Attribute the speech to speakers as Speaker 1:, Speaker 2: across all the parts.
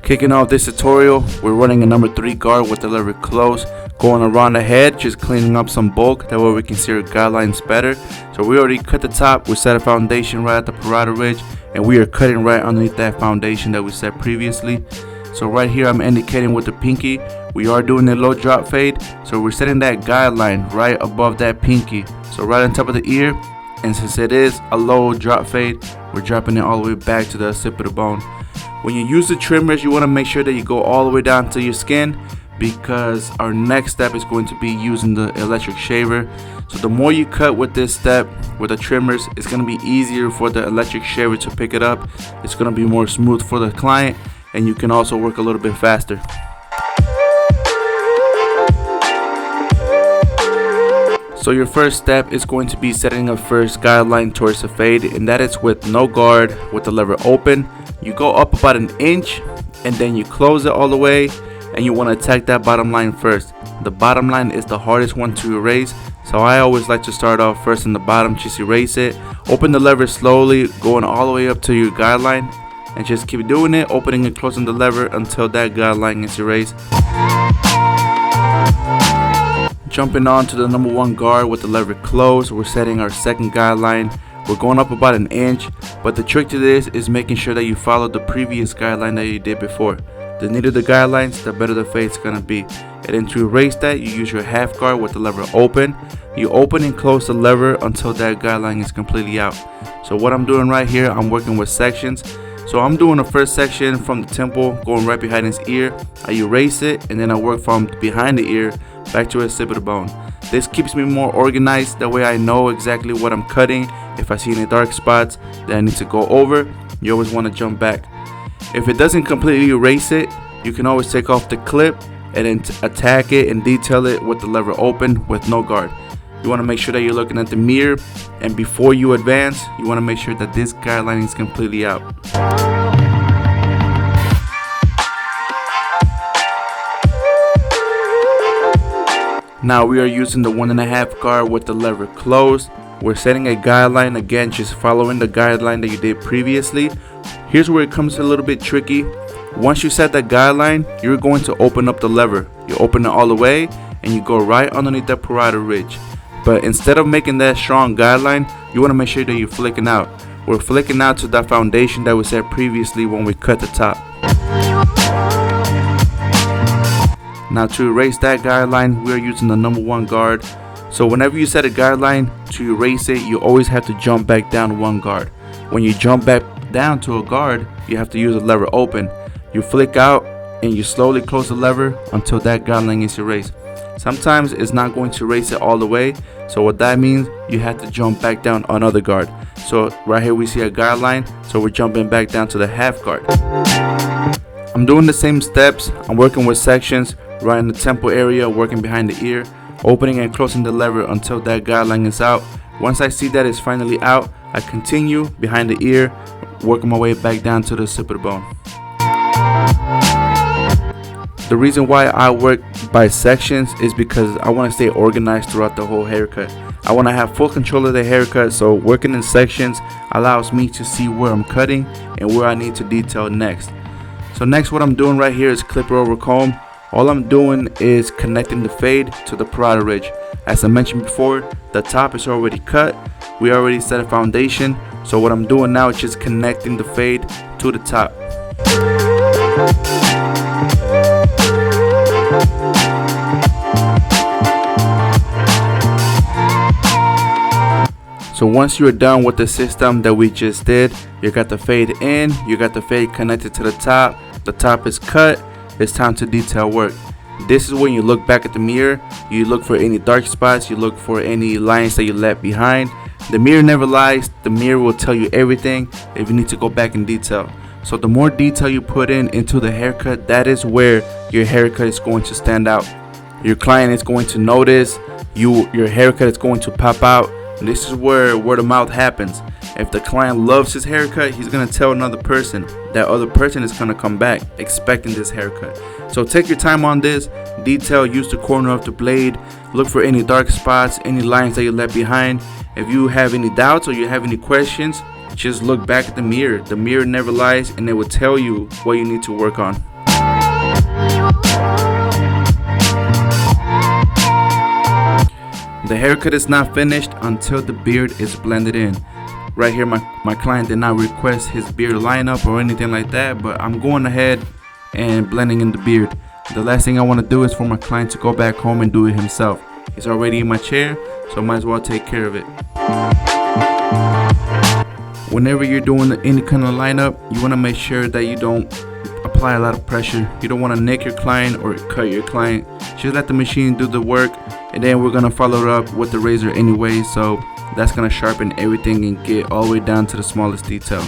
Speaker 1: Kicking off this tutorial, we're running a number 3 guard with the lever closed, going around the head, just cleaning up some bulk, that way we can see our guidelines better. So we already cut the top, we set a foundation right at the parietal ridge, and we are cutting right underneath that foundation that we set previously. So right here I'm indicating with the pinky, we are doing a low drop fade, so we're setting that guideline right above that pinky, so right on top of the ear. And since it is a low drop fade, we're dropping it all the way back to the tip of the bone. When you use the trimmers, you want to make sure that you go all the way down to your skin, because our next step is going to be using the electric shaver. So the more you cut with this step with the trimmers, it's going to be easier for the electric shaver to pick it up. It's going to be more smooth for the client, and you can also work a little bit faster. So your first step is going to be setting a first guideline towards the fade, and that is with no guard, with the lever open. You go up about an inch and then you close it all the way, and you want to attack that bottom line first. The bottom line is the hardest one to erase, so I always like to start off first in the bottom, just erase it. Open the lever slowly, going all the way up to your guideline, and just keep doing it, opening and closing the lever until that guideline is erased. Jumping on to the number 1 guard with the lever closed, we're setting our second guideline. We're going up about an inch, but the trick to this is making sure that you follow the previous guideline that you did before. The neater the guidelines, the better the fade's gonna be. And then to erase that, you use your half guard with the lever open. You open and close the lever until that guideline is completely out. So what I'm doing right here, I'm working with sections. So I'm doing the first section from the temple, going right behind his ear. I erase it, and then I work from behind the ear back to his tip of the bone. This keeps me more organized, that way I know exactly what I'm cutting. If I see any dark spots that I need to go over, you always want to jump back. If it doesn't completely erase it, you can always take off the clip and then attack it and detail it with the lever open with no guard. You want to make sure that you're looking at the mirror, and before you advance, you want to make sure that this guideline is completely out. Now we are using the 1.5 guard with the lever closed. We're setting a guideline, again just following the guideline that you did previously. Here's where it comes a little bit tricky. Once you set that guideline, you're going to open up the lever. You open it all the way and you go right underneath that parietal ridge. But instead of making that strong guideline, you want to make sure that you're flicking out. We're flicking out to that foundation that we set previously when we cut the top. Now to erase that guideline, we are using the number 1 guard. So whenever you set a guideline, to erase it, you always have to jump back down 1 guard. When you jump back down to a guard, you have to use the lever open. You flick out and you slowly close the lever until that guideline is erased. Sometimes it's not going to erase it all the way, so what that means, you have to jump back down another guard. So right here we see a guideline, so we're jumping back down to the half guard. I'm doing the same steps. I'm working with sections right in the temple area, working behind the ear, opening and closing the lever until that guideline is out. Once I see that it's finally out, I continue behind the ear, working my way back down to the tip of the bone. The reason why I work by sections is because I want to stay organized throughout the whole haircut. I want to have full control of the haircut, so working in sections allows me to see where I'm cutting and where I need to detail next. So next, what I'm doing right here is clipper over comb. All I'm doing is connecting the fade to the parietal ridge. As I mentioned before, the top is already cut. We already set a foundation. So what I'm doing now is just connecting the fade to the top. So once you're done with the system that we just did, you got the fade in, you got the fade connected to the top is cut. It's time to detail work. This is when you look back at the mirror, you look for any dark spots, you look for any lines that you left behind. The mirror never lies. The mirror will tell you everything if you need to go back in detail. So the more detail you put into the haircut, that is where your haircut is going to stand out. Your client is going to notice, your haircut is going to pop out. And this is where word of mouth happens. If the client loves his haircut, he's going to tell another person. That other person is going to come back expecting this haircut. So take your time on this. Detail, use the corner of the blade. Look for any dark spots, any lines that you left behind. If you have any doubts or you have any questions, just look back at the mirror. The mirror never lies, and it will tell you what you need to work on. The haircut is not finished until the beard is blended in. Right here, my client did not request his beard lineup or anything like that, but I'm going ahead and blending in the beard. The last thing I want to do is for my client to go back home and do it himself. He's already in my chair, so I might as well take care of it. Whenever you're doing any kind of lineup, you want to make sure that you don't apply a lot of pressure. You don't want to nick your client or cut your client. Just let the machine do the work, and then we're going to follow it up with the razor anyway, so that's going to sharpen everything and get all the way down to the smallest detail.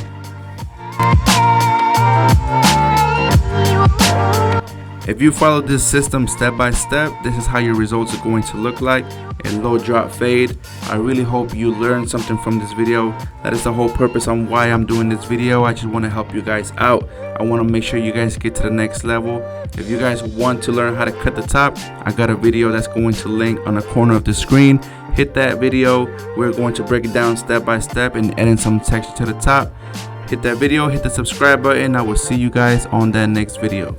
Speaker 1: If you follow this system step by step, this is how your results are going to look like. A low drop fade. I really hope you learned something from this video. That is the whole purpose on why I'm doing this video. I just want to help you guys out. I want to make sure you guys get to the next level. If you guys want to learn how to cut the top, I got a video that's going to link on the corner of the screen. Hit that video. We're going to break it down step by step and add in some texture to the top. Hit that video, hit the subscribe button. I will see you guys on that next video.